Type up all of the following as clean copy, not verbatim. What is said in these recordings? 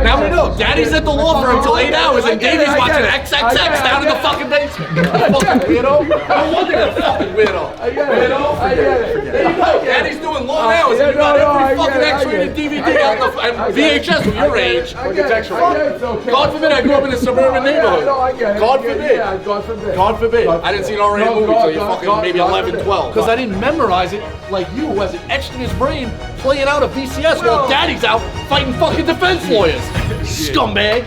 Now we know. Daddy's at the law firm until 8 hours, and Davey's watching XXX down in the fucking basement. Fucking weirdo. No wonder you're a fucking weirdo. I get it. Daddy's doing long hours, and you got every fucking X-rated DVD out and VHS with your age. God forbid I grew up in a suburban neighborhood. God forbid. God forbid. I didn't see an R-rated movie until you're fucking maybe 11, 12. Because I didn't memorize it like you, who has it etched in his brain, playing out a VCS while Daddy's out fighting fucking defense lawyers. Scumbag.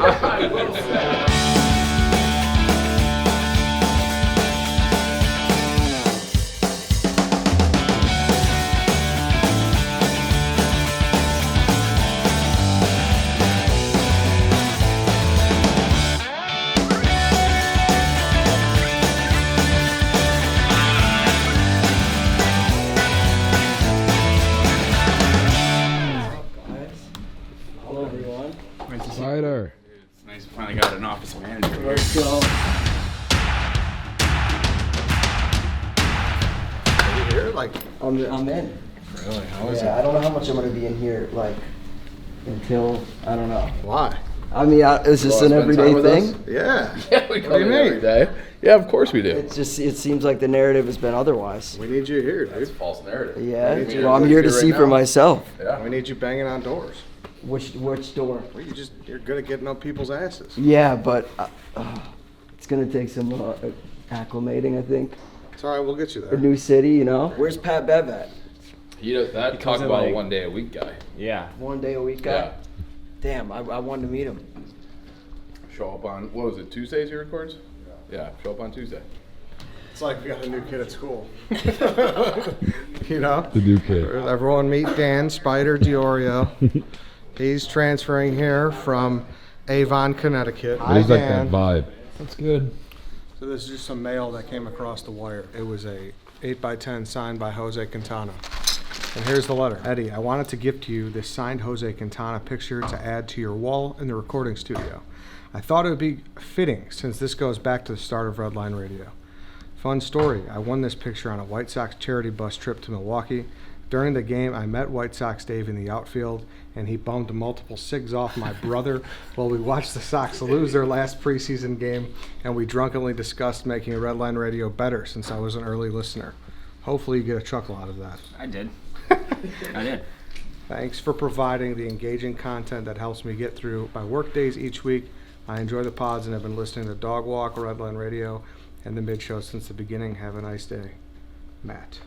Spider. It's nice we finally got an office manager here. Let's go. Are you here? Like, I'm in. really? How is Yeah, I don't know how much I'm gonna be in here, like, until, I don't know. Why? I mean, is this an everyday thing? Yeah. Yeah, we What do you mean? every day. Yeah, of course we do. It seems like the narrative has been otherwise. We need you here, dude. It's false narrative. Yeah, need you well, I'm to here to right see for now. myself. Yeah. We need you banging on doors. Which door? Well, you're good at getting up people's asses. Yeah, but it's gonna take some acclimating, I think. It's all right, we'll get you A there. new city, you know. Where's Pat Bev at? You know, that talk about a 1 day a week guy. Yeah. 1 day a week guy? Yeah. Damn, I wanted to meet him. Show up on, what was it, Tuesdays he records? Yeah, show up on Tuesday. It's like we got a new kid at school. You know? The new kid. Everyone meet Dan Spider Diorio. He's transferring here from Avon, Connecticut. Hi, He's like Dan. that vibe. That's good. So this is just some mail that came across the wire. It was a 8x10 signed by Jose Quintana. And here's the letter. Eddie, I wanted to gift you this signed Jose Quintana picture to add to your wall in the recording studio. I thought it would be fitting since this goes back to the start of Redline Radio. Fun story, I won this picture on a White Sox charity bus trip to Milwaukee. During the game, I met White Sox Dave in the outfield, and he bummed multiple cigs off my brother while we watched the Sox lose their last preseason game, and we drunkenly discussed making Redline Radio better since I was an early listener. Hopefully you get a chuckle out of that. I did. I did. Thanks for providing the engaging content that helps me get through my work days each week. I enjoy the pods and have been listening to Dog Walk, Redline Radio, and the Mid Show since the beginning. Have a nice day. Matt.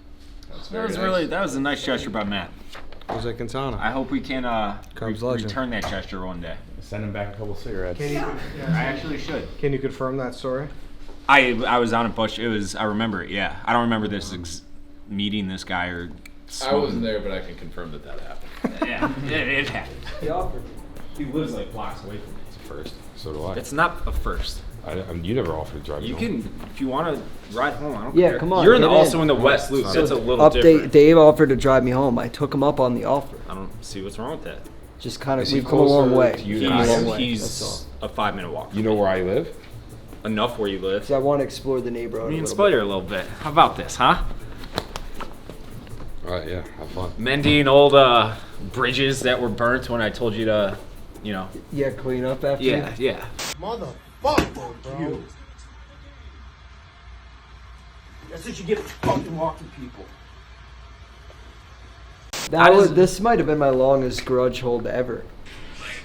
That was a nice gesture by Matt. Jose Quintana. I hope we can Cubs legend. return that gesture one day. Send him back a couple cigarettes. I actually should. Can you confirm that story? I was on a bus. I remember it. Yeah, I don't remember this meeting this guy or. I wasn't there, but I can confirm that happened. Yeah, it happened. He offered. He lives like blocks away from me. It's a first. So do I. It's not a first. I mean, you never offered to drive me You home. can, if you want to ride home. I don't Yeah, care. come on, You're get also in. in the West Loop. That's a little Update, different. Dave offered to drive me home. I took him up on the offer. I don't see what's wrong with that. Just kind of, Is he we've come a long closer way. to you We've than come I a am? long way, that's He's all. a 5-minute walk. You know where I live? Enough where you live. So I want to explore the neighborhood. Me and a little Spider a little bit. How about this, huh? All right, yeah, have fun. Mending old bridges that were burnt when I told you to, you know. bit. Yeah, clean up after. Yeah, yeah. Motherfucker, bro. That's what you get for fucking walking people. This might have been my longest grudge hold ever.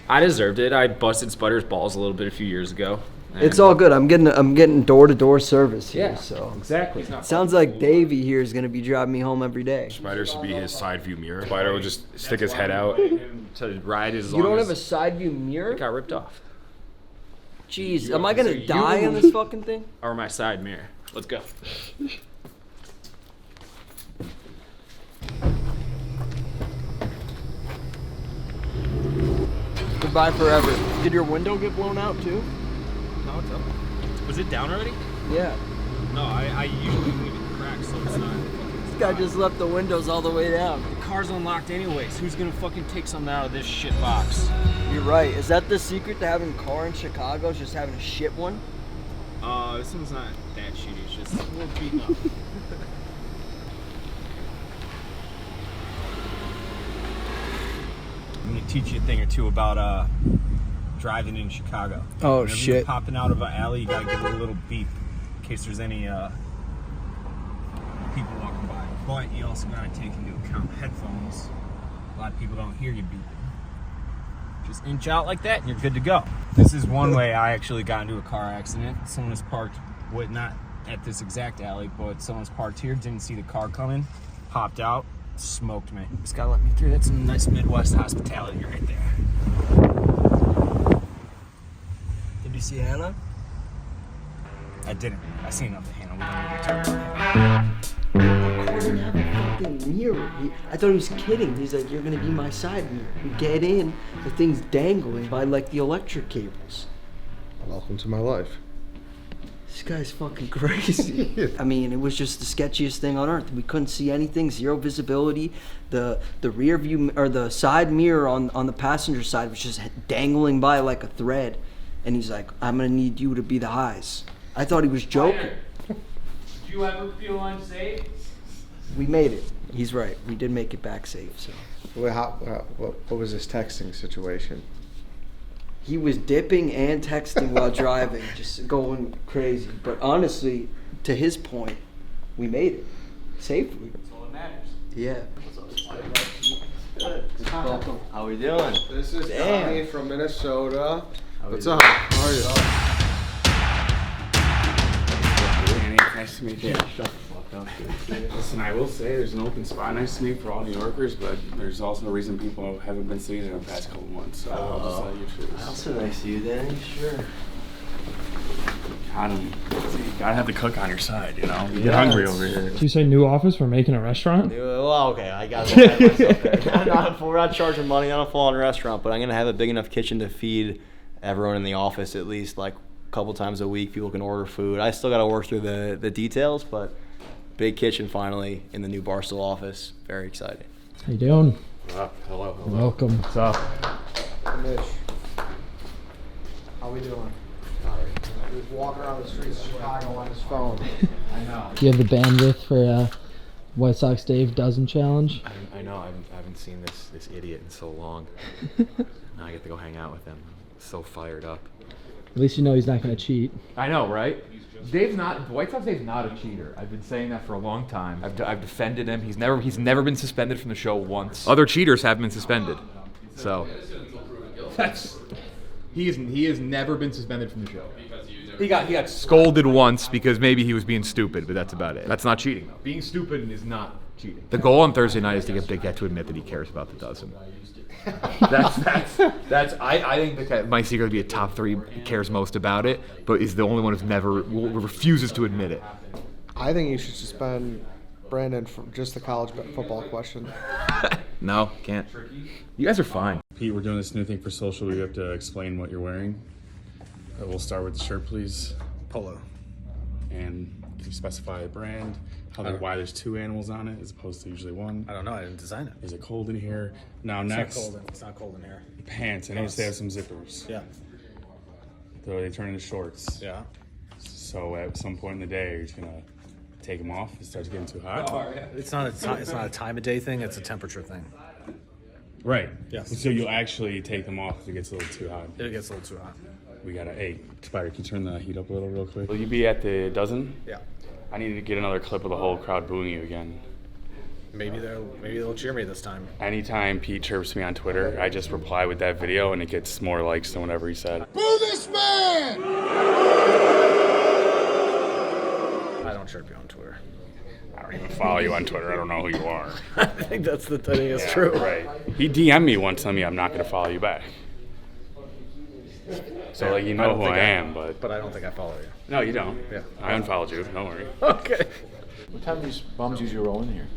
I deserved it. I busted Spider's balls a little bit a few years ago. It's all good. I'm getting door-to-door service here. Yeah, So exactly. sounds like Davey here is gonna be driving me home every day. Spider should be his side view mirror. Spider would just stick his head out. To ride as You long don't as have a side view mirror? it got ripped off. Jeez, am I gonna die on this fucking thing? Or my side mirror. Let's go. Goodbye forever. Did your window get blown out too? No, it's up. Was it down already? Yeah. No, I usually leave it cracked so it's not. This guy just left the windows all the way down. The car's unlocked anyways. Who's gonna fucking take something out of this shit box? You're right. Is that the secret to having a car in Chicago? Is just having a shit one? This one's not that shitty. It's just a little beaten up. I'm gonna teach you a thing or two about driving in Chicago. Oh, Whenever shit. You're popping out of an alley, you gotta give it a little beep in case there's any people walking by. But you also gotta take into account headphones. A lot of people don't hear you beeping. Just inch out like that and you're good to go. This is one way I actually got into a car accident. Someone was parked, not at this exact alley, but someone's parked here, didn't see the car coming, popped out, smoked me. Just gotta let me through. That's some nice Midwest hospitality right there. Did you see Hannah? I didn't. I seen enough of Hannah. We don't need to talk about Hannah. I didn't have a fucking mirror. I thought he was kidding. He's like, you're gonna be my side mirror. We get in, the thing's dangling by like the electric cables. Welcome to my life. This guy's fucking crazy. I mean, it was just the sketchiest thing on earth. We couldn't see anything, zero visibility. The rear view or the side mirror on the passenger side was just dangling by like a thread. And he's like, I'm gonna need you to be the highs. I thought he was joking. Did you ever feel unsafe? We made it. He's right. We did make it back safe. So. What was this texting situation? He was dipping and texting while driving, just going crazy. But honestly, to his point, we made it safely. That's all that matters. Yeah. Welcome. How we doing? This is Damn. Donny from Minnesota. What's up? How are you? Danny, nice to meet you. Shut the fuck up, dude. Listen, I will say there's an open spot nice to me for all New Yorkers, but there's also a reason people haven't been seeing it in the past couple months. So I'll just let you choose. Also nice to you, Danny. Sure. Gotta have the cook on your side, you know? You get hungry over here. Did you say new office for making a restaurant? Well, okay, I got myself there. We're not charging money on a full-on restaurant, but I'm gonna have a big enough kitchen to feed everyone in the office at least like a couple times a week. People can order food. I still gotta work through the details, but big kitchen finally in the new Barstool office. Very exciting. How you doing? Hello. Welcome. What's up? Mitch. How we doing? He was walking around the streets of Chicago on his phone. I know. Do you have the bandwidth for White Sox Dave doesn't challenge? I know. I haven't seen this idiot in so long. Now I get to go hang out with him. So fired up. At least you know he's not going to cheat. I know, right? White Sox Dave's not a cheater. I've been saying that for a long time. I've defended him. He's never been suspended from the show once. Other cheaters have been suspended. So he has never been suspended from the show. He got scolded once because maybe he was being stupid, but that's about it. That's not cheating though. Being stupid is not cheating. The goal on Thursday night is to get Big Cat to admit that he cares about the dozen. I think that my secret would be a top 3 cares most about it, but is the only one who refuses to admit it. I think you should suspend Brandon for just the college football question. No, can't. You guys are fine. Pete, we're doing this new thing for social. We have to explain what you're wearing. We'll start with the shirt, please. Polo. And can you specify a brand? Why there's 2 animals on it as opposed to usually 1? I don't know. I didn't design it. Is it cold in here? Now next. It's not cold in here. Pants. I noticed they have some zippers. Yeah. So they turn into shorts. Yeah. So at some point in the day, you're just gonna take them off. It starts getting too hot. It's not a time of day thing. It's a temperature thing. Right. Yes. So you'll actually take them off if it gets a little too hot. It gets a little too hot. We gotta. Hey, Spider, can you turn the heat up a little real quick? Will you be at the dozen? Yeah. I need to get another clip of the whole crowd booing you again. Maybe they'll cheer me this time. Anytime Pete chirps me on Twitter, I just reply with that video and it gets more likes than whatever he said. Boo this man! I don't chirp you on Twitter. I don't even follow you on Twitter. I don't know who you are. I think it's true. Right. He DM'd me once telling me I'm not going to follow you back. So, like, you know who I am, but... But I don't think I follow you. No, you don't. Yeah. I unfollowed you. Don't worry. Okay. What time do these bums usually roll in here?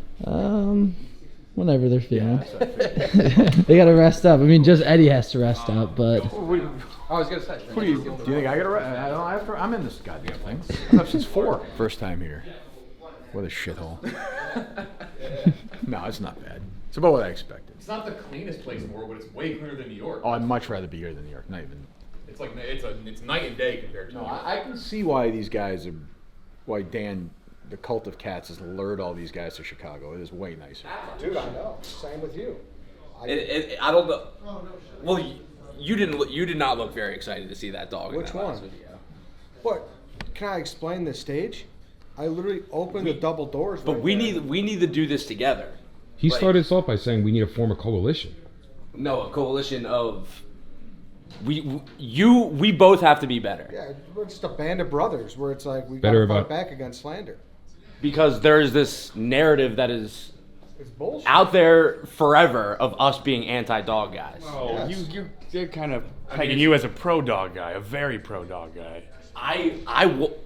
Whenever they're feeling. They gotta rest up. I mean, just Eddie has to rest up, but. I was gonna say. Do you think I gotta? I'm in this goddamn thing. I'm up since 4. First time here. What a shithole. No, it's not bad. It's about what I expected. It's not the cleanest place in the world, but it's way cleaner than New York. Oh, I'd much rather be here than New York. Not even. It's like it's night and day compared to. No, New York. I can see why these guys are, why Dan, the Cult of Cats, has lured all these guys to Chicago. It is way nicer. Dude, I know. Same with you. I don't know. Well, you did not look very excited to see that dog. Which in that last one? video. What? Can I explain the stage? I literally opened the double doors. But right we there. need to do this together. He started this off by saying we need to form a coalition. No, a coalition of we both have to be better. Yeah, we're just a band of brothers where it's like we Better gotta about- fight back against slander. Because there's this narrative that is It's bullshit. out there forever of us being anti-dog guys. Oh, you're kind of pegging you as a pro dog guy, a very pro dog guy. I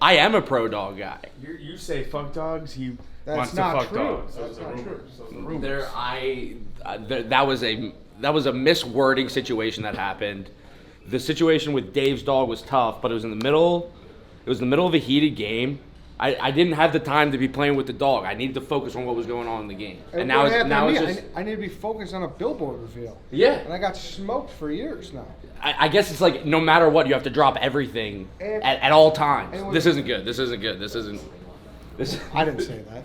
am a pro dog guy. You say fuck dogs, he That's wants to not fuck true. dogs. That's not true. That was a miswording situation that happened. The situation with Dave's dog was tough, but it was in the middle. It was in the middle of a heated game. I didn't have the time to be playing with the dog. I needed to focus on what was going on in the game. And now what it's happened to me? just I need to be focused on a billboard reveal. Yeah. And I got smoked for years now. I guess it's like no matter what, you have to drop everything at all times. And This isn't good. This isn't good. This isn't. This. I didn't say that.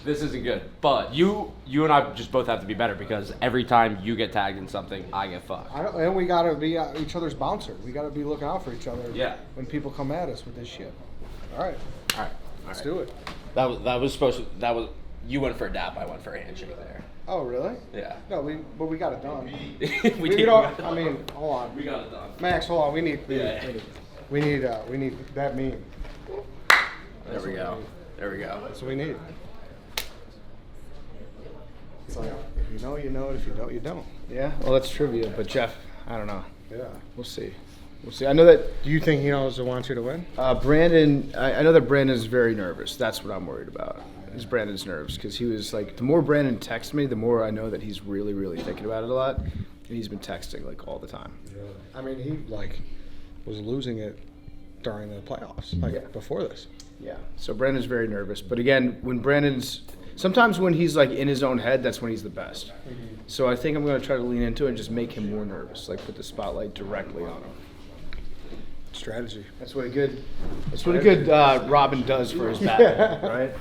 This isn't good. But you and I just both have to be better because every time you get tagged in something, I get fucked. And we gotta be each other's bouncer. We gotta be looking out for each other. Yeah. When people come at us with this shit. All right. Let's do it. That was supposed to. That was. You went for a dap. I went for a handshake there. Oh really? Yeah. No, we got it done. we we did. don't. I mean, hold on. We got it done. Max, hold on. We need that meme. There we go. There we go. That's what we need. It's like, if you know, you know it. If you don't, you don't. Yeah, well, that's trivia, but Jeff, I don't know. Yeah. We'll see. We'll see. I know that Do you think he knows and wants you to win? Brandon, I know that Brandon's very nervous. That's what I'm worried about. Is Brandon's nerves. Because he was like, the more Brandon texts me, the more I know that he's really, really thinking about it a lot. And he's been texting like all the time. I mean, he like was losing it during the playoffs, like before this. Yeah. So Brandon's very nervous. But again, sometimes when he's like in his own head, that's when he's the best. So I think I'm going to try to lean into it and just make him more nervous. Like put the spotlight directly on him. Strategy. That's what a good Robin does for his Batman, right?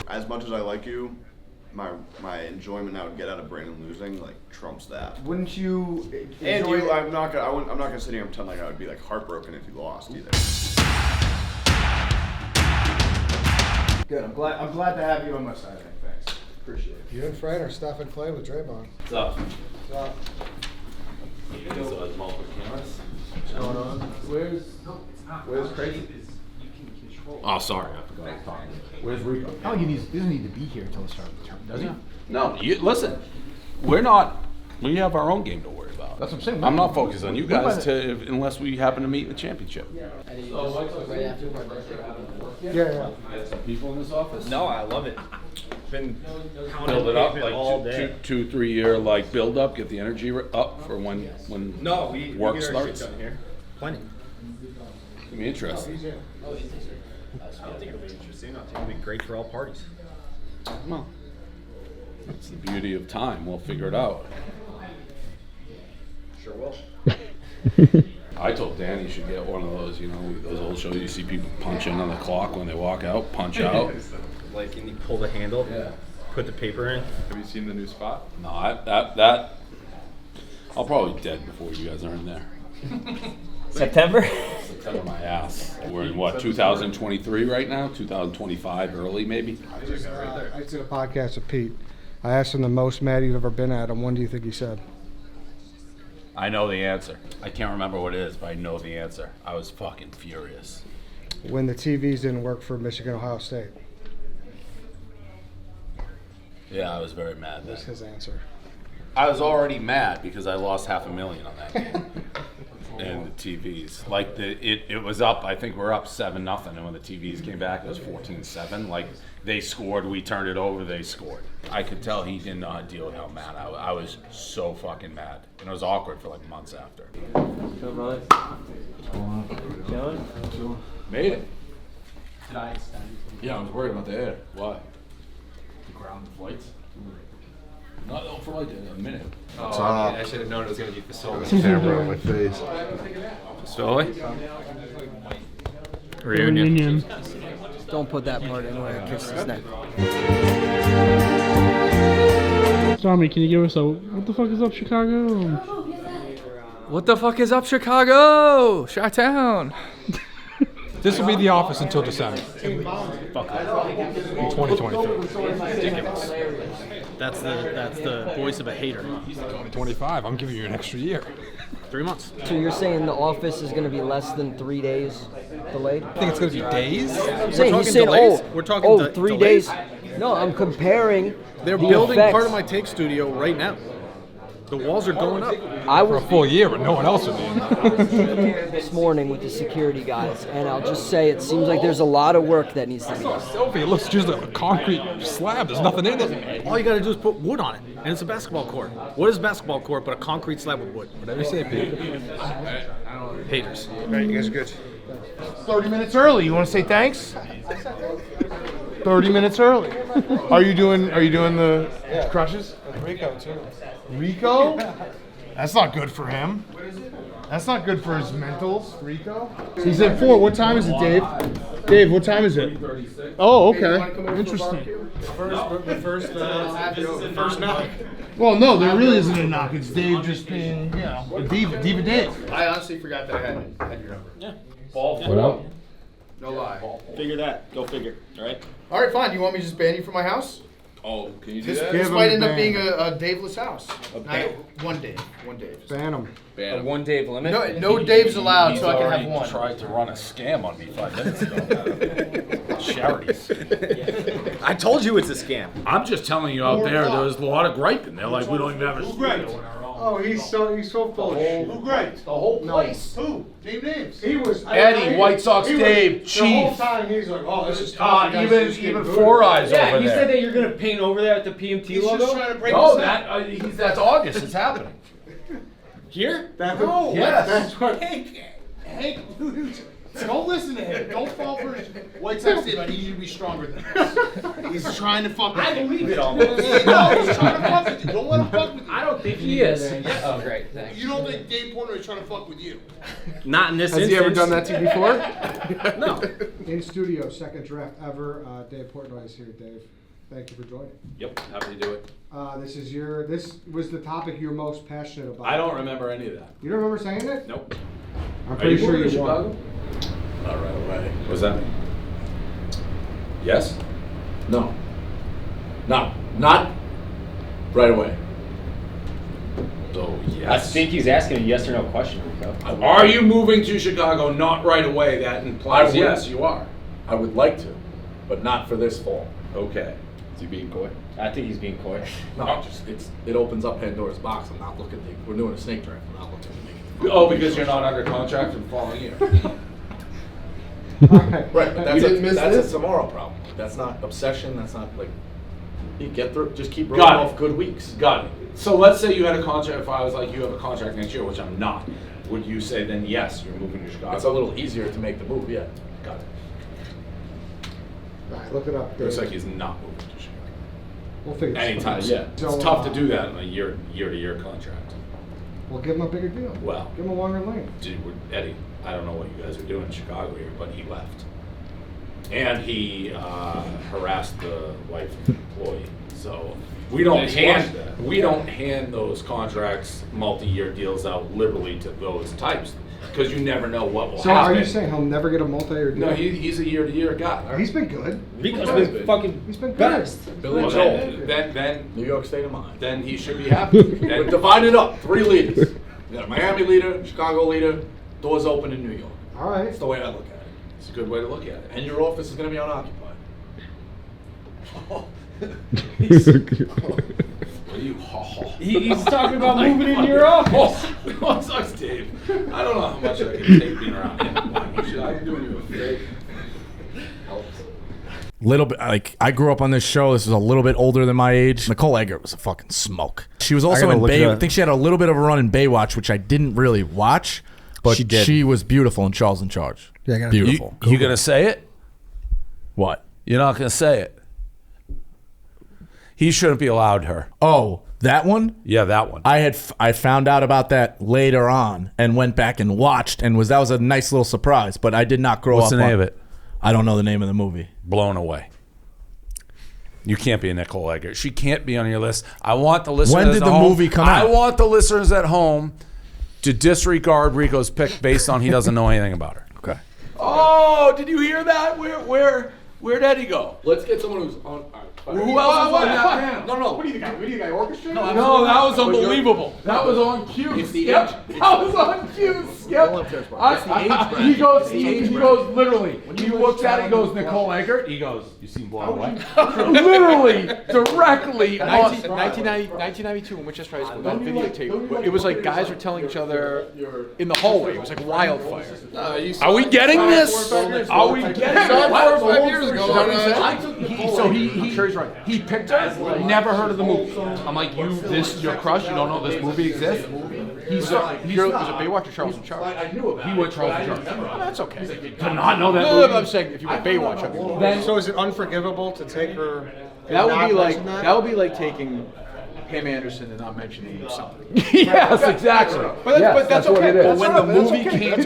As much as I like you, my enjoyment I would get out of Brandon losing like trumps that. Wouldn't you? And you, I'm not gonna sit here and pretend like I would be like heartbroken if you lost either. Good. I'm glad to have you on my side. Nick. Thanks. Appreciate it. You and Fred are Steph and Clay with Draymond. What's up? What's up? So it's multiple cameras. What's going on? Where's Crazy? Oh, sorry. I forgot I was talking. Where's Rico? Oh, he doesn't need to be here until the start of the term, does he? No, listen. We have our own game to worry about. That's what I'm saying. I'm not focused on you guys unless we happen to meet in the championship. Yeah. Some people in this office. No, I love it. Been Build it up pavement all day. like 2-3 year like build up. Get the energy up for when No, we work get our shit starts. done here. Plenty. It'll be interesting. I don't think it'll be interesting. I think it'll be great for all parties. Well, that's the beauty of time. We'll figure it out. Sure will. I told Dan he should get one of those, those old shows you see people punch in on the clock when they walk out, punch out. Like, and you pull the handle, put the paper in. Have you seen the new spot? No, that I'll probably be dead before you guys are in there. September my ass. We're in what, 2023 right now? 2025 early maybe? I did a podcast with Pete. I asked him the most mad you've ever been at him. When do you think he said? I know the answer. I can't remember what it is, but I know the answer. I was fucking furious. When the TVs didn't work for Michigan, Ohio State. Yeah, I was very mad then. That's his answer. I was already mad because I lost $500,000 on that game. And the TVs, like it was up. I think we're up 7-0, and when the TVs came back, it was 14-7. Like they scored, we turned it over, they scored. I could tell he didn't know how to deal with how mad I was. So fucking mad, and it was awkward for like months after. Made it. Yeah, I was worried about the air. Why? The ground flights. Not for like a minute. I should have known it was going to be Facoli. Camera on my face. Facoli? Reunion. Don't put that part in where it kisses his neck. Tommy, can you give us a what the fuck is up, Chicago? What the fuck is up, Chicago? Chi-town. This will be the office until December. In 2023. Ridiculous. That's the voice of a hater. 2025. I'm giving you an extra year. 3 months. So you're saying the office is going to be less than 3 days delayed? I think it's going to be days. I'm saying, he's saying, We're talking 3 days. No, I'm comparing. They're the building effects. part of my take studio right now. The walls are going up. I For a full year, but no one else would be. I was here this morning with the security guys, and I'll just say it seems like there's a lot of work that needs to be done. Sophie, it looks just a concrete slab. There's nothing in it. All you got to do is put wood on it, and it's a basketball court. What is a basketball court but a concrete slab with wood? Whatever you say, Pete. Haters. All right, you guys are good. 30 minutes early. You want to say thanks? 30 minutes early. Are you doing the crushes? Rico too. Rico? That's not good for him. That's not good for his mentals. Rico? He's at 4. What time is it, Dave? Dave, what time is it? Oh, okay. Interesting. First knock. Well, no, there really isn't a knock. It's Dave just being, a diva. Diva Dave. I honestly forgot that I had your number. Yeah. What up? No lie. Figure that. Go figure. All right. All right, fine. Do you want me to just ban you from my house? Oh, can you do This, that? this might end up being a Daveless house. One Dave. Ban him. A 1 Dave limit? No Daves allowed, so I can have one. Tried to run a scam on me 5 minutes ago. Charities. I told you it's a scam. I'm just telling you out there was a lot of griping. They're like, we don't even have a studio in our own. Oh, he's so full of shit. Who griped? The whole place. Who? Name names. He was Eddie, White Sox Dave, The Chief. whole time he's like, oh, this is tough. You guys just Even get Four Eyes Yeah, over you there. said that you're going to paint over that with the PMT He's logo? just trying to break Oh, us up. that's August. It's happening. Here? No, Yes. that's what. Hank, don't listen to him. Don't fall for his White Sox Dave. I need you to be stronger than this. He's trying to fuck with you. I believe it almost. No, he's trying to fuck with you. Don't let him fuck with you. I don't think he is. Oh, great. Thanks. You don't think Dave Portnoy is trying to fuck with you? Not in this Has instance. he ever done that to you before? No. In studio, second draft ever. Dave Portnoy is here. Dave, thank you for joining. Yep, happy to do it. This was the topic you're most passionate about. I don't remember any of that. You don't remember saying it? Nope. I'm pretty sure you won. Chicago? Not right away. What does that mean? Yes? No. Not right away. So, yes. I think he's asking a yes or no question, Rico. Are you moving to Chicago? Not right away. That implies yes, you are. I would like to, but not for this fall. Okay. Is he being coy? I think he's being coy. No, it opens up Pandora's box. I'm not looking to, we're doing a snake draft. I'm not looking to make it. Oh, because you're not under contract for the following year. Right, but that's didn't miss that's this? a tomorrow problem. That's not obsession. That's not like you get through. Just keep rolling Got it. off good weeks. Got it. So let's say you had a contract. If I was like, you have a contract next year, which I'm not, would you say then yes, you're moving to Chicago? It's a little easier to make the move. Yeah. Got it. All right, look it up. Looks like he's not moving to Chicago. We'll figure this Anytime. out. Yeah. It's So, tough to do that in a year-to-year contract. We'll give him a bigger deal. Well, Give him a longer lane. Eddie, I don't know what you guys are doing in Chicago here, but he left. And he harassed the wife of the employee. So we don't hand those contracts, multi-year deals out liberally to those types because you never know what will So happen. are you saying he'll never get a multi-year deal? No, he's a year-to-year guy. He's been good. Rico's been fucking He's been good. best. Billy Well, Joel. then New York State of Mind. then he should be happy. We're And divided up. 3 leaders. You got a Miami leader, Chicago leader. Doors open in New York. All right. That's the way I look at it. it's a good way to look at it. And your office is going to be unoccupied. What are you? He's talking about moving into your office. What sucks, Dave? I don't know how much I can take being around him. I'm doing you a favor. Little bit like I grew up on this show. This is a little bit older than my age. Nicole Eggert was a fucking smoke. She was also in Bay. I think she had a little bit of a run in Baywatch, which I didn't really watch, but she was beautiful in Charles in Charge. Yeah, beautiful. You gonna say it? What? You're not gonna say it. He shouldn't be allowed her. Oh, that one? Yeah, that one. I found out about that later on and went back and watched and that was a nice little surprise. But I did not grow up. What's the name of it? I don't know the name of the movie. Blown Away. You can't be a Nicole Eggert. She can't be on your list. I want the listeners When did at the home, movie come I out? want the listeners at home to disregard Rico's pick based on he doesn't know anything about her. Okay. Oh, did you hear that? Where'd Eddie go? Let's get someone who's on. Who else is on that panel? No. What do you think? What do you think? Orchestrated? No, that was unbelievable. That was on cue. It's the Skip. age- That was on cue. Skip. He goes literally. He looks at it. He goes, Nicole Eggert. He goes, you seem blown away. Literally, directly. 1992 in Winchester High School. That videotape. It was like guys were telling each other in the hallway. It was like wildfire. Are we getting this? Are we getting this? 4 or 5 years ago. So he picked her. Never heard of the movie. I'm like, this your crush? You don't know this movie exists? Was it Baywatch or Charles in Charge? I knew it. He went Charles in Charge. Oh, that's okay. To not know that movie. I'm saying if you went Baywatch, I mean. Then, so is it unforgivable to take her? That would be like taking Pam Anderson and not mentioning something. Yes, exactly. But that's okay. But when the movie came,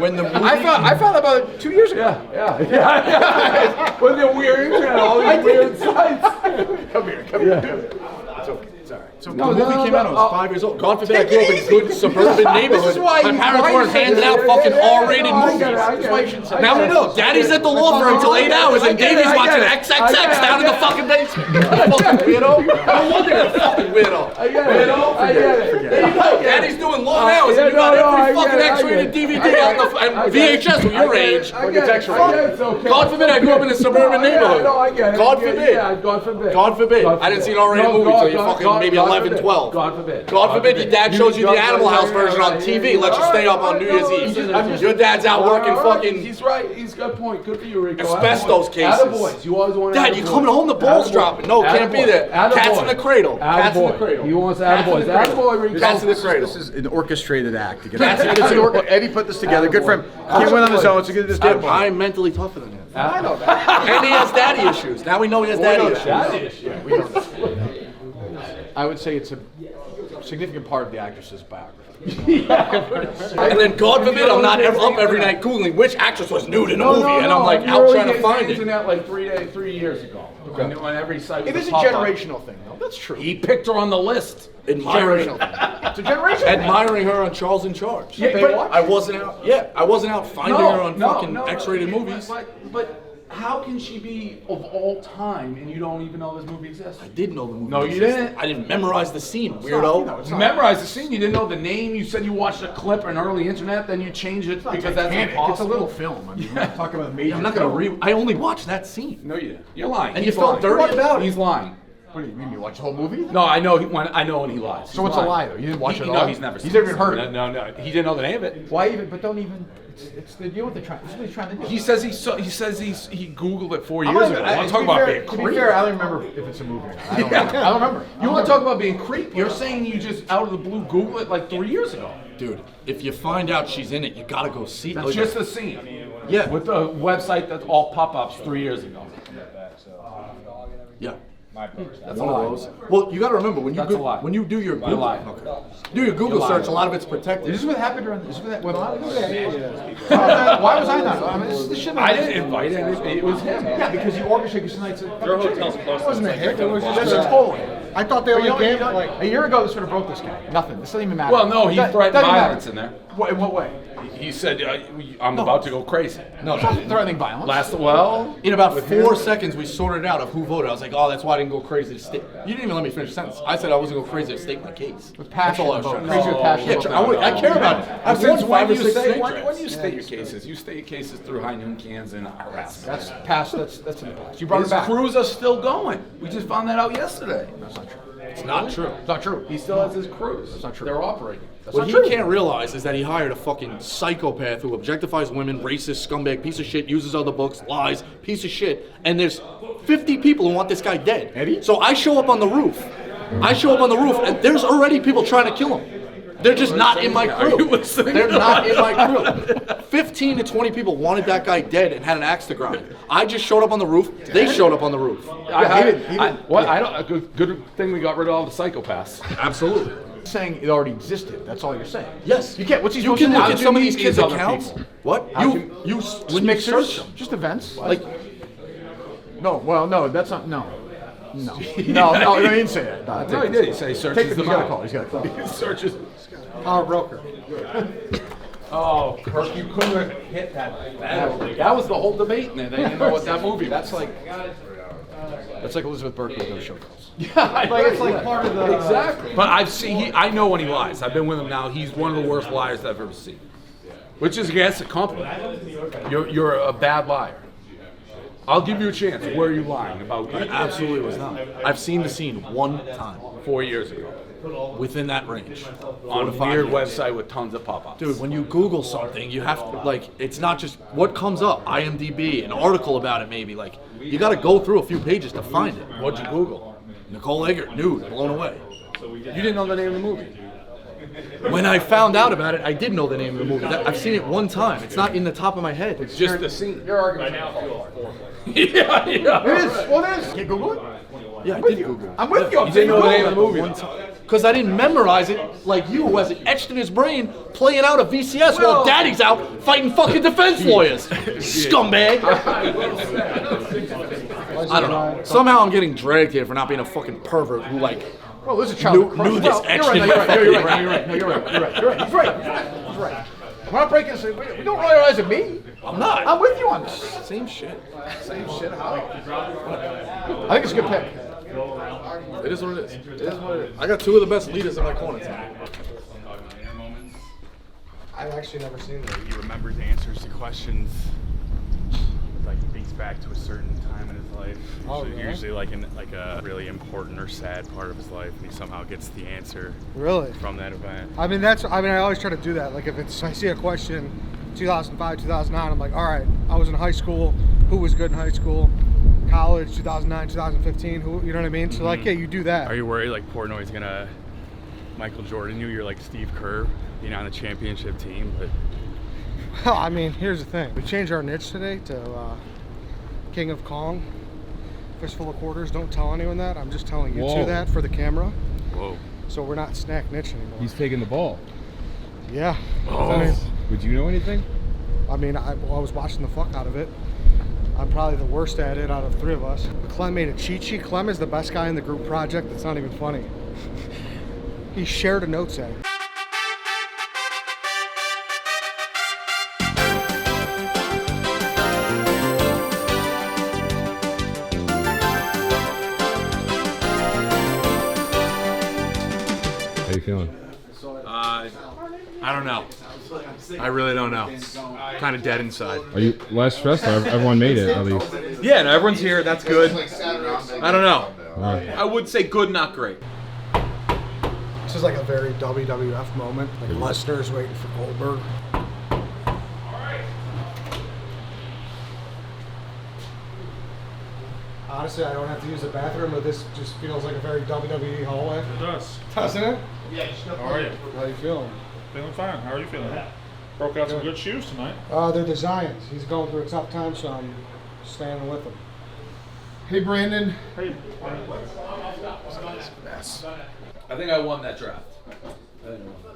when the movie, I found about 2 years ago. Yeah. When the weird internet, all these weird sites. Come here. It's okay. It's all right. So the movie came out, I was 5 years old. God forbid I grew up in good suburban neighborhood. This is why my parents weren't handing out fucking R-rated movies. That's why you shouldn't say Now we know. Daddy's at the law firm until 8 hours, and Davey's watching XXX down in the fucking basement. Fucking weirdo. No wonder you're a fucking weirdo. I get it. There you go. Daddy's doing long hours, and you got every fucking X-rated DVD out and VHS with your age. God forbid I grew up in a suburban neighborhood. God forbid. God forbid. I didn't see an R-rated movie until you're fucking maybe 11, 12. God forbid. God forbid your dad shows you the Animal House version on TV, lets you stay up on New Year's Eve. Your dad's out working fucking. He's right. He's got a point. Good for you, Rico. Asbestos cases. Attaboys. You always want. Dad, you coming home? The ball's dropping. No, can't be there. Cats in the cradle. Cats in the cradle. He wants attaboys. Attaboy, Rico. Cats in the cradle. This is an orchestrated act. Eddie put this together. Good for him. He went on his own. So this did. I'm mentally tougher than him. I know that. And he has daddy issues. Now we know he has daddy issues. We know this. I would say it's a significant part of the actress's biography. And then God forbid I'm not up every night Googling which actress was nude in a movie, and I'm like out trying to find it. Internet like 3 years ago. On every site. It is a generational thing, though. That's true. He picked her on the list. Admiring It's a generational. Admiring her on Charles in Charge. Yeah, but I wasn't out. Yeah, I wasn't out finding her on fucking X-rated movies. But how can she be of all time and you don't even know this movie exists? I did know the movie. No, you existed. didn't. I didn't memorize the scene, weirdo. You memorized the scene. You didn't know the name. You said you watched a clip on early internet, then you changed it because that's impossible. It's a little film. I mean, we're not talking about major. I'm not gonna I only watched that scene. No, you didn't. You're lying. And you felt dirty about it. He's lying. What do you mean? You watch the whole movie? No, I know. I know when he lies. So what's a lie, though? You didn't watch it at all? No, he's never. He's never even heard it. No, he didn't know the name of it. Why even? But don't even. It's the deal with the trying. This is what he's trying to do. He says he Googled it 4 years ago. I want to talk about being creep. To be fair, I don't remember if it's a movie or not. I don't remember. You want to talk about being creep? You're saying you just out of the blue Google it like 3 years ago. Dude, if you find out she's in it, you gotta go see it. That's just the scene. Yeah. With the website that's all pop-ups 3 years ago. Yeah. That's one of those. Well, you got to remember when you do your Google, do your Google search, a lot of it's protected. Is this what happened during? Is this what Why was I not? I mean, this is the shit. I didn't invite him. It was him. Yeah, because you orchestrated tonight's. Your hotel's close. It wasn't a hit. It was just a total. I thought they only gave like a year ago. This would have broke this guy. Nothing. This doesn't even matter. Well, no, he threatened violence in there. In what way? He said, I'm about to go crazy. No, threatening violence. In about 4 seconds, we sorted out of who voted. I was like, oh, that's why I didn't go crazy to state. You didn't even let me finish the sentence. I said I wasn't going to go crazy to state my case. With that's all I was trying to say. Crazy with passion. Yeah, I care about it. I've won 5 or 6 state when you state your cases, you state your cases through high noon cans and harassment. That's past. That's in the past. You brought it His back. crews are still going. We just found that out yesterday. That's not true. It's not true. It's not true. He still has his crews. That's not true. They're operating. What he can't realize is that he hired a fucking psychopath who objectifies women, racist, scumbag, piece of shit, uses other books, lies, piece of shit, and there's 50 people who want this guy dead. Eddie? So I show up on the roof. And there's already people trying to kill him. They're just not in my crew. They're not in my crew. 15 to 20 people wanted that guy dead and had an axe to grind. I just showed up on the roof. They showed up on the roof. Good thing we got rid of all the psychopaths. Absolutely. Saying it already existed. That's all you're saying. Yes. You can't. What's he You supposed to can do? look at some of these kids' accounts. people? What? Just mixers? Just events? Like, no. Well, no. That's not. No. No, he didn't say that. No, he did. He said he searches He's got a call. He's got a call. He searches. Power broker. Oh, Kirk, you couldn't have hit that. That was the whole debate, and they didn't know what that movie. That's like Elizabeth Berkley goes show calls. Yeah, it's like part of the exactly. But I know when he lies. I've been with him now. He's one of the worst liars I've ever seen. Which is against the compliment. You're a bad liar. I'll give you a chance. Where are you lying about? I absolutely was not. I've seen the scene one time. 4 years ago. Within that range. On a weird website with tons of pop-ups. Dude, when you Google something, you have to, like, it's not just what comes up, IMDb, an article about it maybe, like, you gotta go through a few pages to find it. What'd you Google? Nicole Eggert, nude, blown away. You didn't know the name of the movie? When I found out about it, I did know the name of the movie. I've seen it one time. It's not in the top of my head. It's just the scene. Your argument. Yeah. It is. Well, it is. Can you Google it? Yeah, I did Google it. I'm with you. You didn't know the name of the movie? Because I didn't memorize it like you, who has it etched in his brain, playing out a VCS while Daddy's out fighting fucking defense lawyers. Scumbag. I don't know. Somehow I'm getting dragged here for not being a fucking pervert who, like, well, this is a child knew this etched in my You're right. You're right. He's right. We're not breaking this. We don't roll your eyes at me. I'm not. I'm with you on this. Same shit. I think it's a good pick. It is what it is. I got two of the best leaders in my corner tonight. I've actually never seen that. He remembers answers to questions. Like he thinks back to a certain time in his life. Usually like in a really important or sad part of his life, and he somehow gets the answer. Really? From that event. I always try to do that. Like if I see a question, 2005, 2009, I'm like, all right, I was in high school. Who was good in high school? College, 2009, 2015. Who, you know what I mean? So like, yeah, you do that. Are you worried like Portnoy's gonna Michael Jordan you? You're like Steve Kerr, being on the championship team, but. Well, I mean, here's the thing. We changed our niche today to King of Kong. Fistful of quarters. Don't tell anyone that. I'm just telling you two that for the camera. Whoa. So we're not snack niche anymore. He's taking the ball. Yeah. Oh. Would you know anything? I mean, I was watching the fuck out of it. I'm probably the worst at it out of the three of us. Clem made a cheat sheet. Clem is the best guy in the group project. It's not even funny. He shared a note saying. How you feeling? I don't know. I really don't know. Kind of dead inside. Are you less stressed? Everyone made it, at least. Yeah, no, everyone's here. That's good. I don't know. I would say good, not great. This is like a very WWF moment. Like Lesnar's waiting for Goldberg. Honestly, I don't have to use the bathroom, but this just feels like a very WWE hallway. It does. Doesn't it? Yeah. How are you? How you feeling? Feeling fine. How are you feeling? Broke out some good shoes tonight. They're the Zions. He's going through a tough time, so I'm standing with him. Hey, Brandon. Hey. I think I won that draft.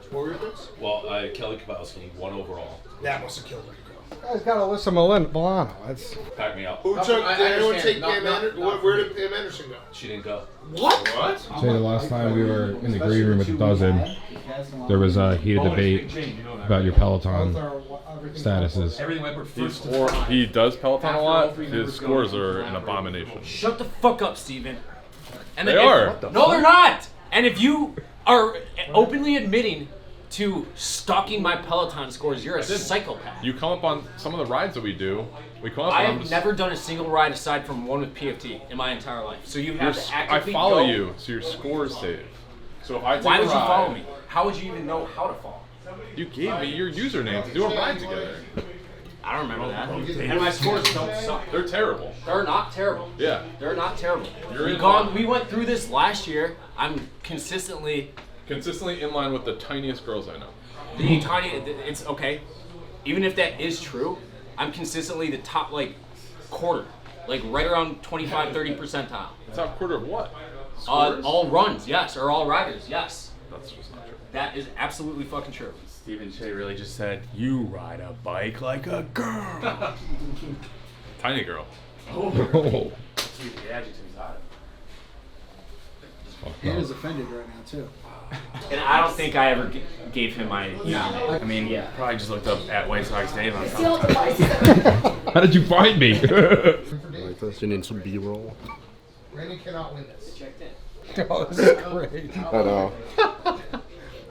What were your picks? Well, Kelly Kapowski, 1 overall. That must have killed Rico. Guy's got Alyssa Milano. That's Pack me up. Who took? Did anyone take Pam Anderson? Where did Pam Anderson go? She didn't go. What? Say the last time we were in the green room with the dozen, there was a heated debate about your Peloton statuses. He does Peloton a lot. His scores are an abomination. Shut the fuck up, Steven. And They are. No, they're not. And if you are openly admitting to stalking my Peloton scores, you're a psychopath. You come up on some of the rides that we do. We come up. I and have never done a single ride aside from one with PFT in my entire life. So you have to I actively follow go. you, so your scores save. So if I take Why a would you ride, follow me? How would you even know how to follow? You gave me your username to do a ride together. I don't remember that. And my scores don't suck. They're terrible. They're not terrible. Yeah. They're not terrible. You're in We went through this last year. I'm consistently in line with the tiniest girls I know. the tiny. It's okay. Even if that is true, I'm consistently the top quarter, right around 25-30 percentile. Top quarter of what? All runs, yes, or all riders, yes. That's just not true. That is absolutely fucking true. Stephen Shea really just said, "You ride a bike like a girl." Tiny girl. Oh. See the adjectives out of it. fucked He up. is offended right now too. And I don't think I ever gave him my. I mean, probably just looked up at White Sox Dave on How did you find me? Like this, you need some B-roll. Randy cannot win this. Checked in. Oh, this is great. I know.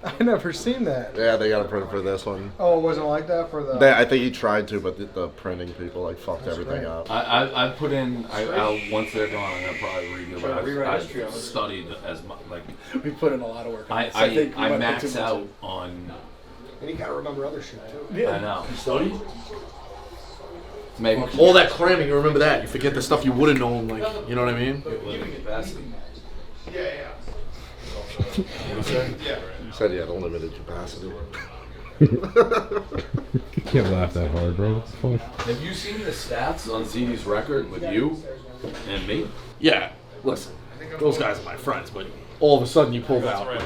I never seen that. Yeah, they got to print for this one. Oh, it wasn't like that for the. I think he tried to, but the printing people like fucked everything up. I put in. I'll once they're gone, I'm gonna probably redo. But I've studied as much. Like We put in a lot of work. I max out on. And you gotta remember other shit too. I know. You studied? Maybe all that cramming, you remember that. You forget the stuff you would have known, like, you know what I mean? Yeah. What did you say? You said you had unlimited capacity. You can't laugh that hard, bro. What the fuck? Have you seen the stats on ZD's record with you and me? Yeah, listen, those guys are my friends, but all of a sudden you pulled out like,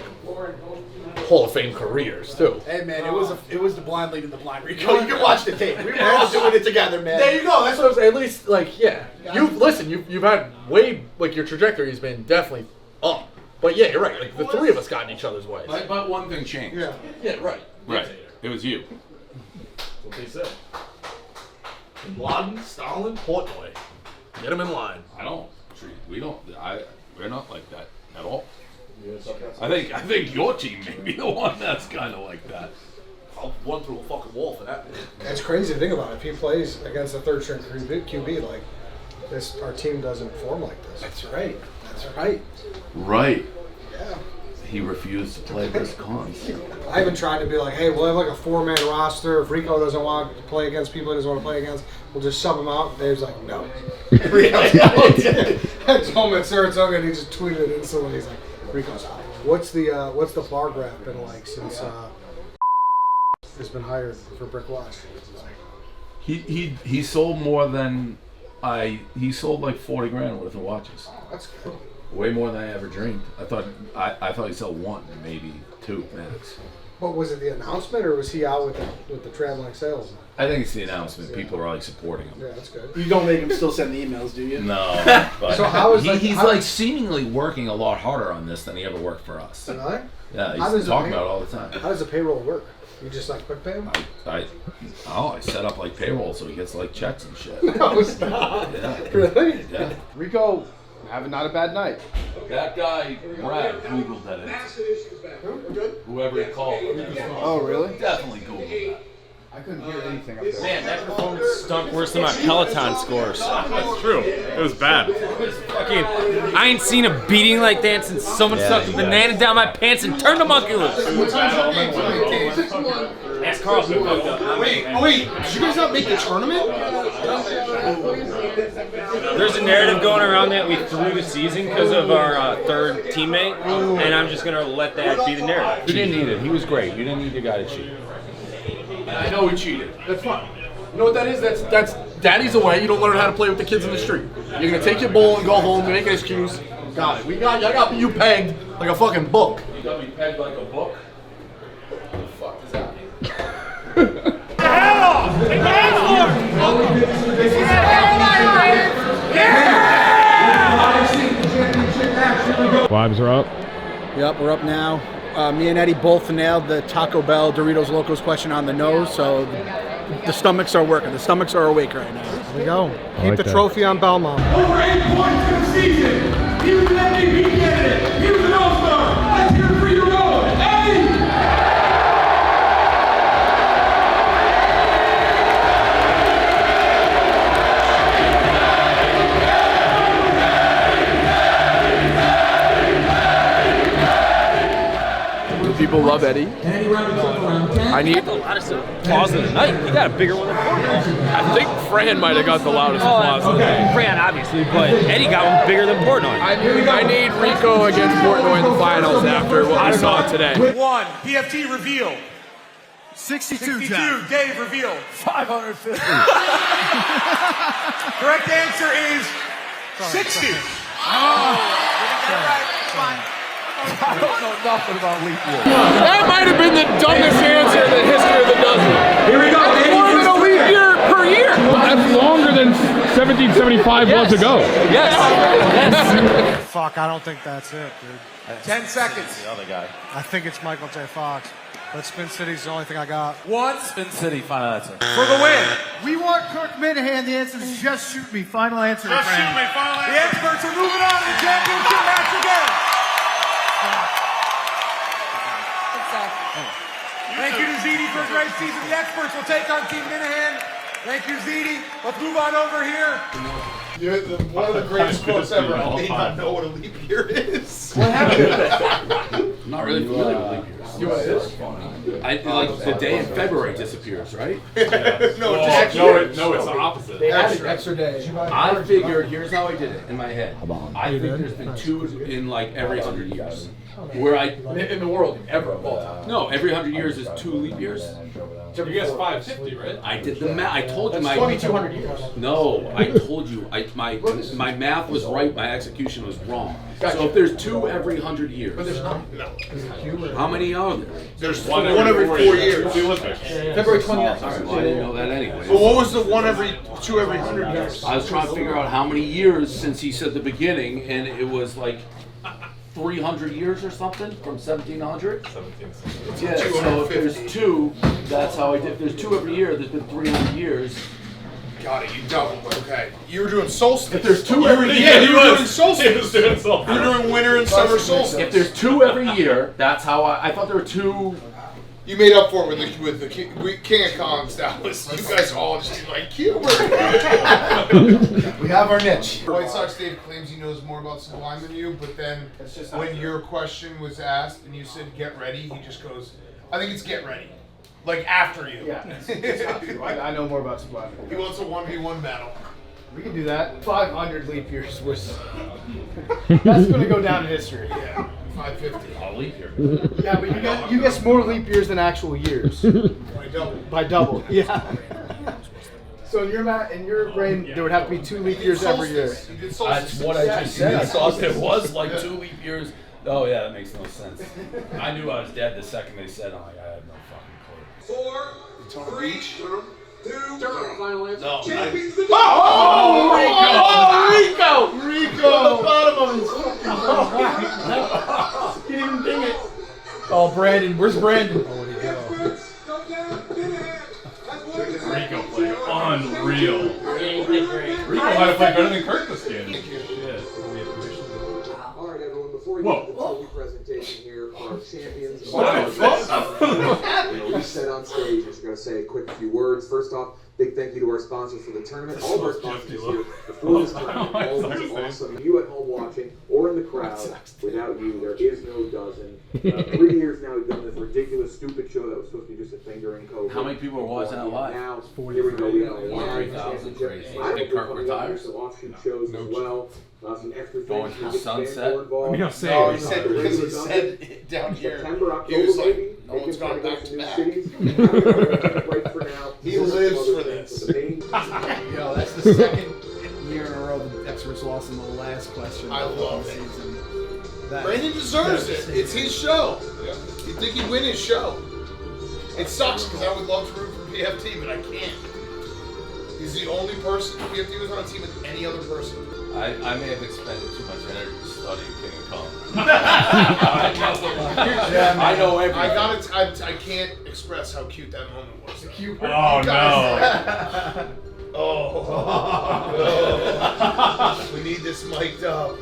Hall of Fame careers, too. Hey, man, it was the blind leading the blind, Rico. You can watch the tape. We were all doing it together, man. There you go. That's what I'm saying. At least, like, yeah. You've had way, like, your trajectory has been definitely up. But yeah, you're right. Like, the three of us got in each other's ways. But one thing changed. Yeah, right. Right. It was you. That's what they said. Bin Laden, Stalin, Portnoy. Get them in line. We're not like that at all. I think your team may be the one that's kind of like that. I'll run through a fucking wall for that. That's crazy to think about. If he plays against a third string QB, like this, our team doesn't form like this. That's right. That's right. Right. Yeah. He refused to play this cons. I even tried to be like, hey, we'll have like a 4-man roster. If Rico doesn't want to play against people he doesn't want to play against, we'll just sub him out. Dave's like, no. It's home at Saratoga, and he just tweeted it instantly. He's like, Rico's out. What's the bar graph been like since has been hired for Brick Watch? He sold more than he sold like 40 grand worth of watches. That's good. Way more than I ever dreamed. I thought he sold one, maybe two max. But was it the announcement, or was he out with the traveling sales? I think it's the announcement. People are like supporting him. Yeah, that's good. You don't make him still send the emails, do you? No. But So how is he's seemingly working a lot harder on this than he ever worked for us. Really? Yeah, he's talking about it all the time. How does the payroll work? You just like quick pay him? I set up like payroll so he gets like checks and shit. No, stop. Yeah. Really? Yeah. Rico, having not a bad night. That guy, Brad, Googled that. Whoever he called. Oh, really? Definitely Googled that. I couldn't hear anything up there. Man, that performance stunk worse than my Peloton scores. That's true. It was bad. I ain't seen a beating like that since someone sucked a banana down my pants and turned the monkey loose. Ask Carl who fucked up. Wait, did you guys not make the tournament? There's a narrative going around that we threw the season because of our third teammate, and I'm just going to let that be the narrative. You didn't need it. He was great. You didn't need the guy to cheat. I know he cheated. That's fine. You know what that is? That's daddy's away. You don't learn how to play with the kids in the street. You're gonna take your ball and go home. You make an excuse. Got it. I got you pegged like a fucking book. You got me pegged like a book? What the fuck does that mean? Vibes are up. Yep, we're up now. Me and Eddie both nailed the Taco Bell Doritos Locos question on the nose, so the stomachs are working. The stomachs are awake right now. There we go. Keep like the that. trophy on Belmont. Over 8 points in the season. He was an MVP candidate. He was an all-star. Let's hear it for your own Eddie. People love Eddie. I need. The loudest applause of the night. You got a bigger one than Portnoy. I think Fran might have got the loudest applause. Okay. Fran, obviously, but Eddie got one bigger than Portnoy. I need Rico against Portnoy in the finals after what we saw today. 1. PFT reveal. 62. Dave reveal. 550. Correct answer is 60. I don't know nothing about leap year. That might have been the dumbest answer in the history of the dozen. Here we go. That's more than a leap year per year. That's longer than 1775 5 months ago. Yes. Fuck, I don't think that's it, dude. 10 seconds. The other guy. I think it's Michael J. Fox. But Spin City's the only thing I got. One. Spin City, final answer. For the win. We want Kirk Minahan. The answer is just shoot me. Final answer. Just shoot me. Final answer. The experts are moving on to the championship match again. Thank you to Ziti for a great season. The experts will take on Team Minahan. Thank you, Ziti. Let's move on over here. One of the greatest quotes ever. I may not know what a leap year is. What happened? I'm not really familiar with leap years. Like the day in February disappears, right? No, it's the opposite. They added extra day. I figured, here's how I did it in my head. I think there's been 2 in like every 100 years. Where in the world, ever of all time. No, every 100 years is 2 leap years. You guess 550, right? I did the math. I told you That's 2,200 years. No, I told you. My math was right. My execution was wrong. So if there's 2 every 100 years, But there's not. No. How many are there? There's one every 4 years. February 29th. All right, well, I didn't know that anyway. But what was the 2 every 100 years? I was trying to figure out how many years since he said the beginning, and it was like 300 years or something from 1700. Yeah. So if there's 2, that's how I did. If there's 2 every year, there's been 300 years. Got it. You doubled. Okay. You were doing solstice. If there's 2 every year, year, you were doing solstice. He was doing solstice. You were doing winter and summer solstice. If there's 2 every year, that's how I thought there were 2. You made up for it with the King of Kong's. That was you guys all just like Cuber. We have our niche. White Sox Dave claims he knows more about Sublime than you, but then when your question was asked and you said get ready, he just goes, I think it's get ready. Like after you. Yeah, it's not true. I know more about Sublime. He wants a 1v1 battle. We can do that. 500 leap years was. That's going to go down in history. Yeah, 550. I'll leap year. Yeah, but you guess more leap years than actual years. By double. By double. Yeah. So in your brain, there would have to be 2 leap years every year. That's what I just said. I thought there was like 2 leap years. Oh yeah, that makes no sense. I knew I was dead the second they said. I'm like, I had no fucking clue. 4, 3, 2, final answer. No. Champions Rico! Rico! The bottom of his He didn't even ding it. Oh, Brandon. Where's Brandon? Oh, where'd he go? Rico played unreal. Rico might have played better than Kirk this game. All right, everyone. Before we get to the trophy presentation here for our champions, we said on stage, just going to say a quick few words. First off, big thank you to our sponsors for the tournament. All of our sponsors here before this tournament. All of this awesome. You at home watching or in the crowd, without you, there is no dozen. 3 years now we've done this ridiculous, stupid show that was supposed to be just a finger in COVID. How many people are watching that live? Now, here we go. We got a live 3,000. championship. I think Kirk retires. Some offshoot shows as well. Some extra Going things. to sunset. I mean, I'll say No, he said down here. September, October, He was like, maybe. no one's gone back to back. Break for now. He lives for this. Yo, that's the second year in a row the experts lost in the last question. I love it. Season. Brandon deserves it. It's his show. You think he'd win his show? It sucks because I would love to root for PFT, but I can't. He's the only person. PFT was on a team with any other person. I may have expended too much energy studying King of Kong. I know everything. I can't express how cute that moment was. Oh no! We need this mic'd up.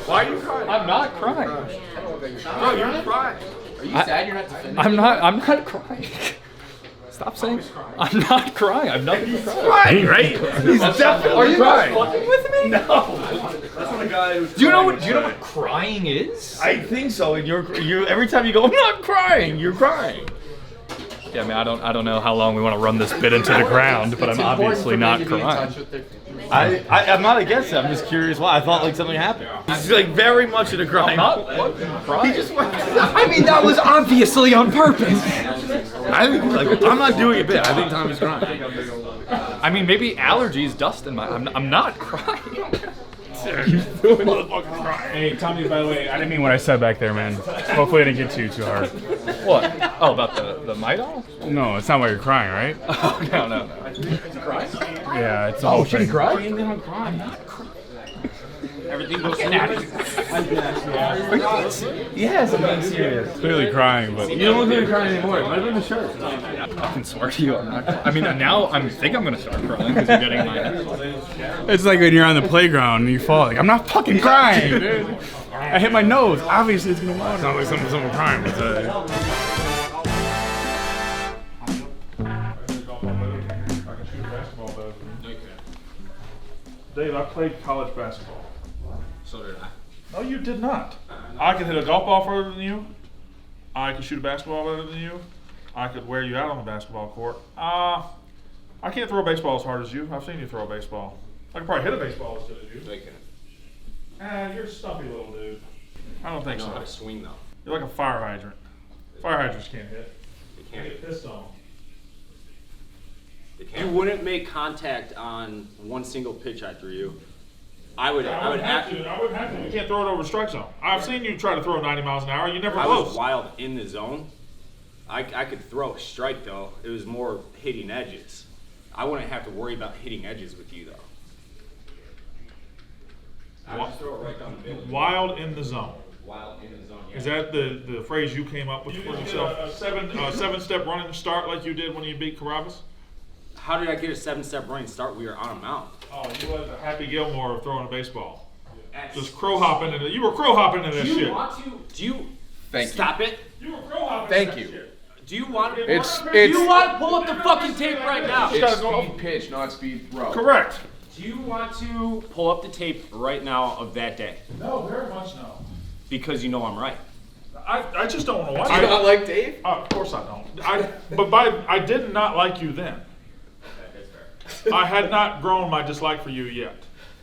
Why are you crying? I'm not crying. Bro, you're not crying. Are you sad you're not defending? I'm not crying. Stop saying I'm not crying. I'm not crying. Crying, right? He's definitely. Are you crying. fucking with me? No. That's what a guy who's. Do you know what crying is? I think so. And you every time you go, I'm not crying. You're crying. Yeah, I mean, I don't know how long we want to run this bit into the ground, but I'm obviously not crying. I'm not against it. I'm just curious why. I thought like something happened. He's like very much in a crying. I'm not crying. He just went. I mean, that was obviously on purpose. I think I'm not doing a bit. I think Tommy's crying. I mean, maybe allergies, dust in my. I'm not crying. Hey, Tommy, by the way, I didn't mean what I said back there, man. Hopefully I didn't get to you too hard. What? Oh, about the Midol? No, it's not why you're crying, right? No. Yeah, it's all. Oh, should he cry? I'm not crying. Everything goes Yes, I'm being serious. Clearly crying, but You don't look like you're crying anymore. It might have been the shirt. I fucking swear to you, I'm not. I mean, now I think I'm gonna start crying because you're getting my. it's like when you're on the playground and you fall. Like, I'm not fucking crying, dude. I hit my nose. Obviously, it's gonna water. It's not like someone crying. But, Dave, I played college basketball. So did I. No, you did not. I can hit a golf ball further than you. I can shoot a basketball better than you. I could wear you out on the basketball court. I can't throw a baseball as hard as you. I've seen you throw a baseball. I can probably hit a baseball as good as you. They can. You're a stumpy little dude. I don't think I know so. how to swing though. You're like a fire hydrant. Fire hydrants can't hit. They can't. Get pissed on. You wouldn't make contact on one single pitch I threw you. I would have to. You can't throw it over the strike zone. I've seen you try to throw 90 miles an hour. You never I close. was wild in the zone. I could throw a strike though. It was more hitting edges. I wouldn't have to worry about hitting edges with you though. I would just throw it right down the middle. Wild in the zone. Wild in the zone. Yeah. Is that the phrase you came up with for yourself? A seven-step running start like you did when you beat Carabas? How did I get a 7-step running start? We were on a mound. Oh, you was a Happy Gilmore of throwing a baseball. Just crow hopping into. You were crow hopping into this shit. Do you Thank stop you. it? You were crow hopping. Thank you. Do you want to? It's- Do you want to pull up the fucking tape right now? It's speed pitch, not speed throw. Correct. Do you want to pull up the tape right now of that day? No, very much no. Because you know I'm right. I just don't want to watch Do you not like Dave? Of course I don't. I did not like you then. I had not grown my dislike for you yet.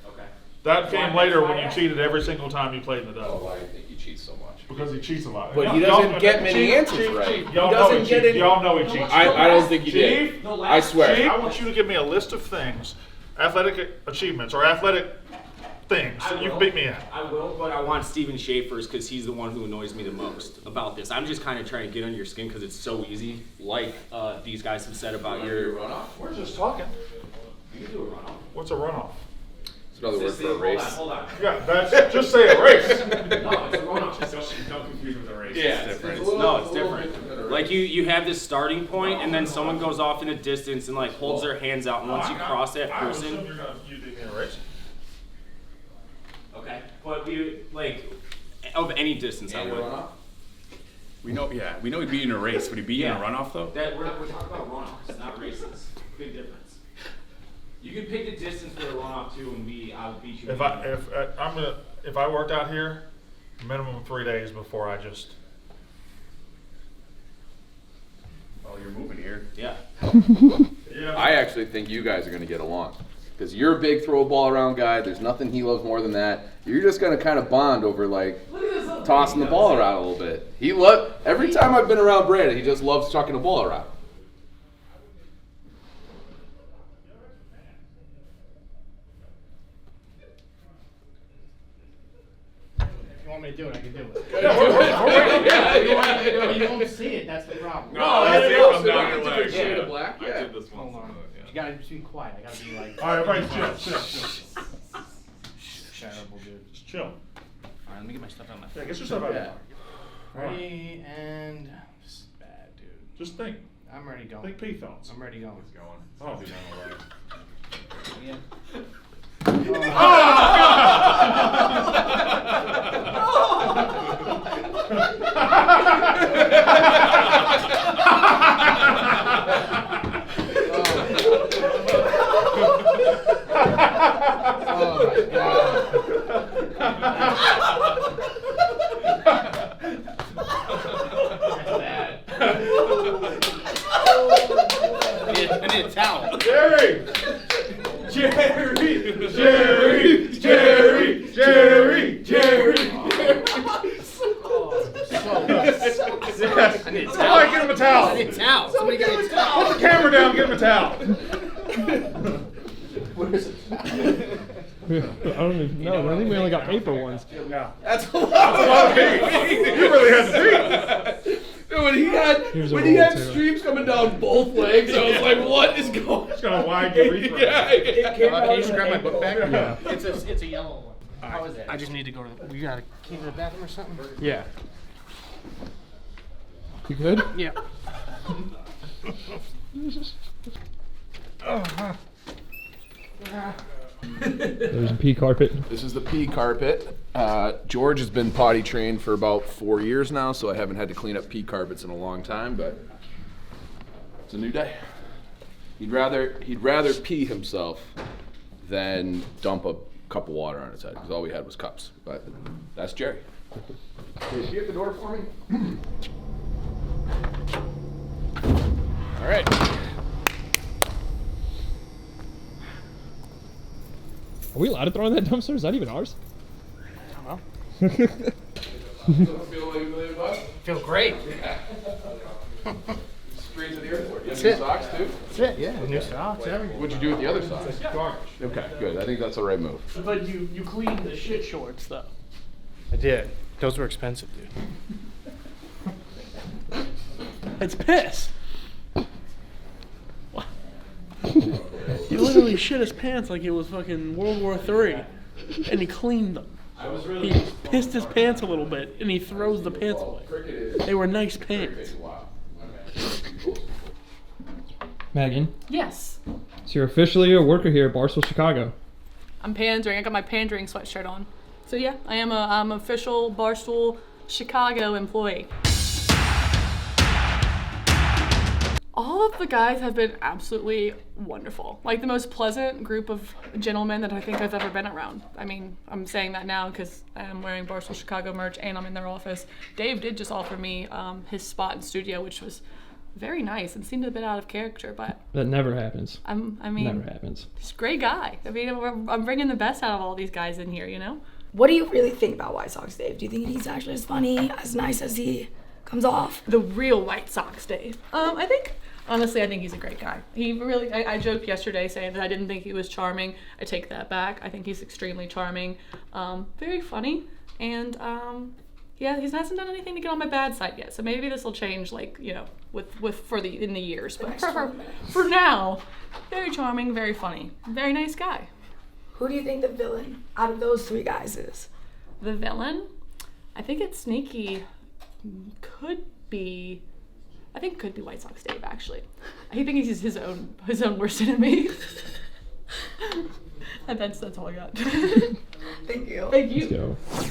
Okay. That came later when you cheated every single time you played in the dub. Oh, why do you think he cheats so much? Because he cheats a lot. But he doesn't get many answers right. Y'all know he cheats. Y'all know he cheats. I don't think he did. Chief, I swear. Chief, I want you to give me a list of things, athletic achievements or athletic things that you can beat me at. I will, but I want Steven Schaefer's because he's the one who annoys me the most about this. I'm just kind of trying to get under your skin because it's so easy, like these guys have said about your runoff. We're just talking. You can do a runoff. What's a runoff? It's another word for a race. Hold on. Yeah, that's just say a race. No, it's a runoff. Don't confuse with a race. Yeah, It's different. it's different. Like you have this starting point, and then someone goes off in a distance and like holds their hands out, and once you cross that I assume person. you're going to use it in a race. Okay, but of any distance, I would. We know he'd beat you in a race. Would he beat you in a runoff though? We're talking about runoffs, not races. Big difference. You can pick the distance for a runoff too, and I'll beat you. If I worked out here, minimum 3 days before I just. Oh, you're moving here. Yeah. I actually think you guys are going to get along. Because you're a big throw a ball around guy. There's nothing he loves more than that. You're just going to kind of bond over like tossing the ball around a little bit. Every time I've been around Brandon, he just loves chucking the ball around. If you want me to do it, I can do it. Yeah, you don't see it, that's the problem. No, that's it. it. Different shade of black. I Yeah. did this one. Hold on. You gotta just be quiet. I gotta be like. All right, everybody, chill. Terrible, dude. Just chill. All right, let me get my stuff out of my. Yeah, get your stuff out. Yeah. Ready and bad, dude. Just think. I'm ready going. Think P thoughts. I'm ready going. Oh. Yeah. I need a towel. Jerry! I need a towel. Somebody get him a towel. I need a towel. Somebody get me a towel. Put the camera down, get him a towel. I don't even know. I think we only got paper ones. Yeah. That's a lot of paper. You really had to pee. Dude, he had Here's a when he roll, had too. streams coming down both legs, I was like, what is going on? It's got a wide urethra. Yeah. Can you just grab my book back? Yeah. It's a yellow one. How is that? I just need to go to the. You got a key to the bathroom or something? Yeah. You good? Yeah. There's a pee carpet. This is the pee carpet. George has been potty trained for about 4 years now, so I haven't had to clean up pee carpets in a long time, but it's a new day. He'd rather pee himself than dump a cup of water on his head, because all we had was cups. But that's Jerry. Can you get the door for me? All right. Are we allowed to throw in that dumpster? Is that even ours? I don't know. Feel great. Straight to the airport. You have That's new it. socks too? That's it, yeah. New socks, everything. What'd you do with the other socks? Garbage. Okay, good. I think that's the right move. But you cleaned the shit shorts, though. I did. Those were expensive, dude. It's piss. He literally shit his pants like it was fucking World War III, and he cleaned them. He pissed his pants a little bit, and he throws the pants away. They were nice pants. Megan, Yes. so you're officially a worker here at Barstool Chicago. I'm pandering. I got my pandering sweatshirt on. So yeah, I'm an official Barstool Chicago employee. All of the guys have been absolutely wonderful. Like the most pleasant group of gentlemen that I think I've ever been around. I mean, I'm saying that now because I'm wearing Barstool Chicago merch and I'm in their office. Dave did just offer me his spot in studio, which was very nice and seemed a bit out of character, but That never happens. I mean, Never happens. he's a great guy. I mean, I'm bringing the best out of all these guys in here, you know? What do you really think about White Sox Dave? Do you think he's actually as funny, as nice as he comes off? The real White Sox Dave. I think he's a great guy. He really, I joked yesterday saying that I didn't think he was charming. I take that back. I think he's extremely charming, very funny, and yeah, he hasn't done anything to get on my bad side yet. So maybe this will change, like, you know, in the years. But for now, very charming, very funny, very nice guy. Who do you think the villain out of those three guys is? The villain? I think it's sneaky. Could be White Sox Dave, actually. I think he's his own worst enemy. And that's all I got. Thank you. Thank you. Let's go.